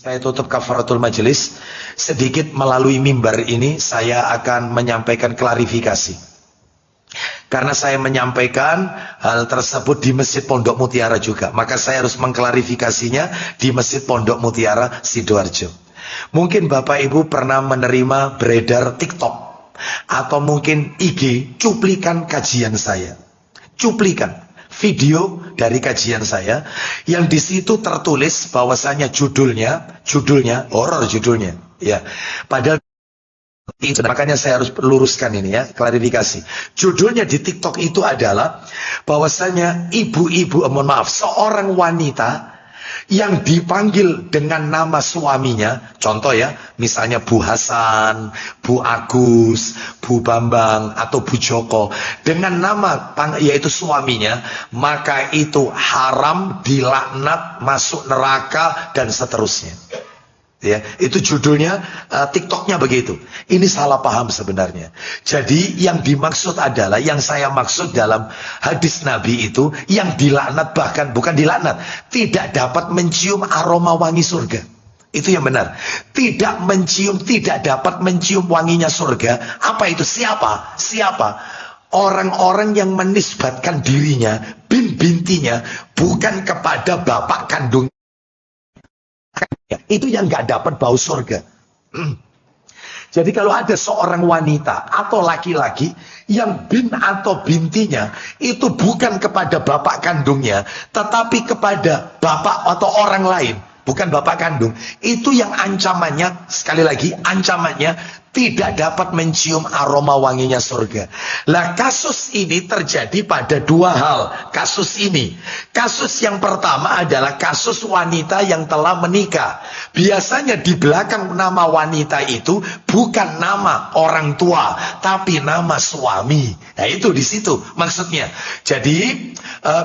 saya tutup kafaratul majelis, sedikit melalui mimbar ini saya akan menyampaikan klarifikasi. Karena saya menyampaikan hal tersebut di Masjid Pondok Mutiara juga, maka saya harus mengklarifikasinya di Masjid Pondok Mutiara Sidoarjo. Mungkin Bapak Ibu pernah menerima beredar TikTok atau mungkin IG cuplikan kajian saya. Cuplikan video dari kajian saya yang di situ tertulis bahwasanya judulnya horor judulnya, ya. Padahal makanya saya harus luruskan ini ya, klarifikasi. Judulnya di TikTok itu adalah bahwasanya seorang wanita yang dipanggil dengan nama suaminya, contoh ya, misalnya Bu Hasan, Bu Agus, Bu Bambang, atau Bu Joko, dengan nama yaitu suaminya, maka itu haram, dilaknat, masuk neraka, dan seterusnya. Ya, itu judulnya, TikToknya begitu. Ini salah paham sebenarnya. Jadi yang dimaksud adalah, yang saya maksud dalam hadis Nabi itu, yang dilaknat, bahkan bukan dilaknat, tidak dapat mencium aroma wangi surga. Itu yang benar. Tidak dapat mencium wanginya surga. Apa itu? Siapa? Orang-orang yang menisbatkan dirinya, bintinya, bukan kepada bapak kandung. Itu yang gak dapat bau surga. Jadi kalau ada seorang wanita atau laki-laki yang bin atau bintinya itu bukan kepada bapak kandungnya, tetapi kepada bapak atau orang lain, bukan bapak kandung, itu yang ancamannya, sekali lagi ancamannya, tidak dapat mencium aroma wanginya surga. Lah kasus ini terjadi pada dua hal. Kasus yang pertama adalah kasus wanita yang telah menikah. Biasanya di belakang nama wanita itu bukan nama orang tua, tapi nama suami. Nah itu di situ maksudnya. Jadi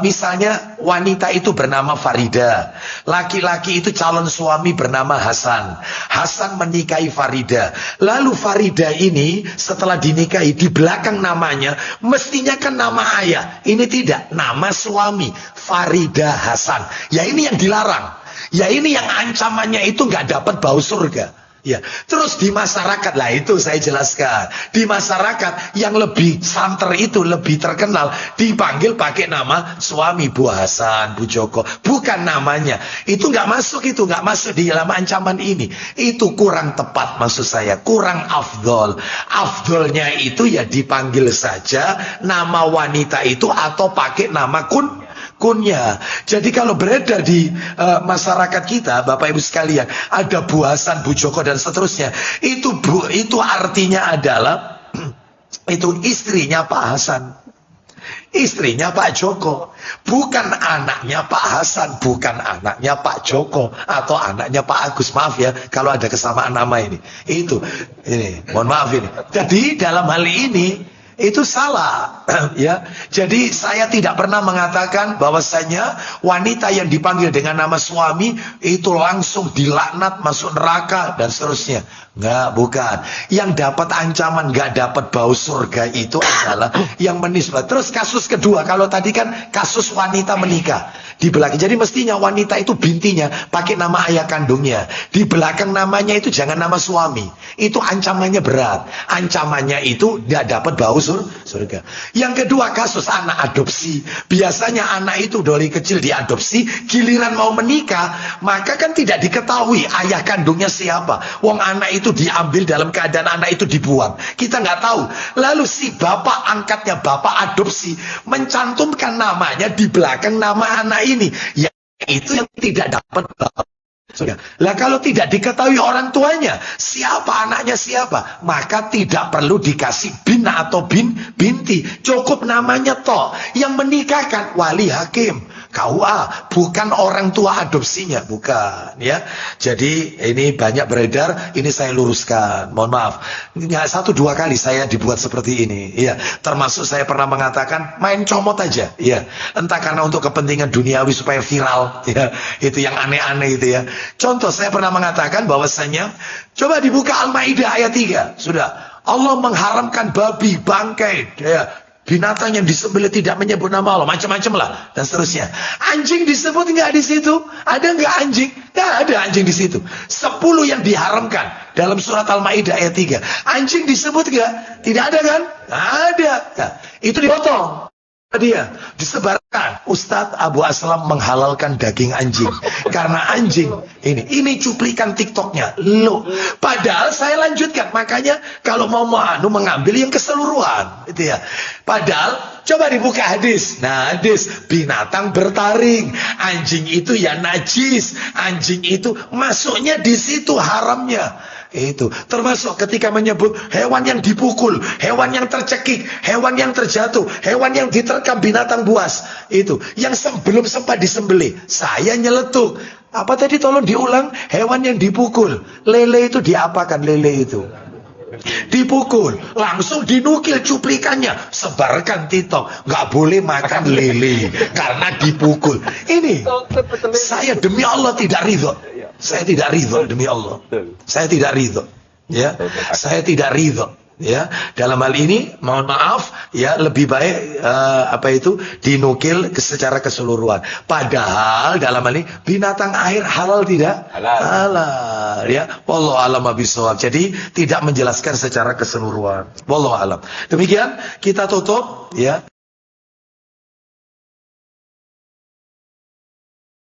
misalnya wanita itu bernama Farida, laki-laki itu calon suami bernama Hasan. Hasan menikahi Farida. Lalu Farida ini setelah dinikahi, di belakang namanya mestinya kan nama ayah. Ini tidak, nama suami, Farida Hasan. Ya ini yang dilarang. Ya ini yang ancamannya itu nggak dapat bau surga. Ya, terus di masyarakat, lah itu saya jelaskan. Di masyarakat yang lebih santer itu, lebih terkenal, dipanggil pakai nama suami, Bu Hasan, Bu Joko. Bukan namanya. Itu nggak masuk di dalam ancaman ini. Itu kurang tepat maksud saya, kurang afdol. Afdolnya itu ya dipanggil saja nama wanita itu atau pakai nama kunnya. Jadi kalau beredar di masyarakat kita, Bapak Ibu sekalian, ada Bu Hasan, Bu Joko dan seterusnya, itu artinya adalah itu istrinya Pak Hasan, istrinya Pak Joko, bukan anaknya Pak Hasan, bukan anaknya Pak Joko atau anaknya Pak Agus. Maaf ya kalau ada kesamaan nama ini. Mohon maaf ini. Jadi dalam hal ini itu salah ya. Jadi saya tidak pernah mengatakan bahwasanya wanita yang dipanggil dengan nama suami itu langsung dilaknat, masuk neraka dan seterusnya. Enggak, bukan. Yang dapat ancaman nggak dapat bau surga itu adalah yang menisbat. Terus kasus kedua, kalau tadi kan kasus wanita menikah di belakang. Jadi mestinya wanita itu bintinya pakai nama ayah kandungnya. Di belakang namanya itu jangan nama suami. Itu ancamannya berat. Ancamannya itu nggak dapat bau surga. Yang kedua kasus anak adopsi. Biasanya anak itu dari kecil diadopsi, giliran mau menikah, maka kan tidak diketahui ayah kandungnya siapa. Wong anak itu diambil dalam keadaan anak itu dibuang. Kita nggak tahu. Lalu si bapak angkatnya, bapak adopsi, mencantumkan namanya di belakang nama anak ini. Ya itu yang tidak dapat bau. Lah kalau tidak diketahui orang tuanya, siapa anaknya siapa, maka tidak perlu dikasih bin atau binti, cukup namanya toh. Yang menikahkan wali hakim, KUA, bukan orang tua adopsinya, bukan ya. Jadi ini banyak beredar, ini saya luruskan, mohon maaf. Nggak 1-2 kali saya dibuat seperti ini, ya. Termasuk saya pernah mengatakan main comot aja, ya. Entah karena untuk kepentingan duniawi supaya viral, ya. Itu yang aneh-aneh itu ya. Contoh saya pernah mengatakan bahwasanya coba dibuka Al-Maidah ayat 3, sudah. Allah mengharamkan babi, bangkai, ya, binatang yang disembelih tidak menyebut nama Allah, macam-macam lah, dan seterusnya. Anjing disebut nggak di situ? Ada nggak anjing? Nggak ada anjing di situ. 10 yang diharamkan dalam surat Al-Maidah ayat 3. Anjing disebut nggak? Tidak ada kan? Nggak ada. Nah, itu dipotong. Dia disebarkan. Ustadz Abu Aslam menghalalkan daging anjing karena anjing ini cuplikan TikToknya lo. Padahal saya lanjutkan, makanya kalau mau mengambil yang keseluruhan itu ya. Padahal coba dibuka hadis. Nah, hadis binatang bertaring, anjing itu ya najis, anjing itu masuknya di situ haramnya. Itu termasuk ketika menyebut hewan yang dipukul, hewan yang tercekik, hewan yang terjatuh, hewan yang diterkam binatang buas, itu yang belum sempat disembelih, saya nyeletuk. Apa tadi, tolong diulang? Hewan yang dipukul, lele itu diapakan? Lele itu dipukul, langsung dinukil cuplikannya, sebarkan TikTok, nggak boleh makan lele karena dipukul. Ini saya demi Allah tidak ridho. Saya tidak ridho, demi Allah. Saya tidak ridho. Ya, saya tidak ridho. Ya, dalam hal ini mohon maaf, ya lebih baik dinukil secara keseluruhan. Padahal dalam hal ini binatang air halal tidak? Halal. Ya, wallahu a'lam bishawab. Jadi tidak menjelaskan secara keseluruhan. Wallahu a'lam. Demikian kita tutup ya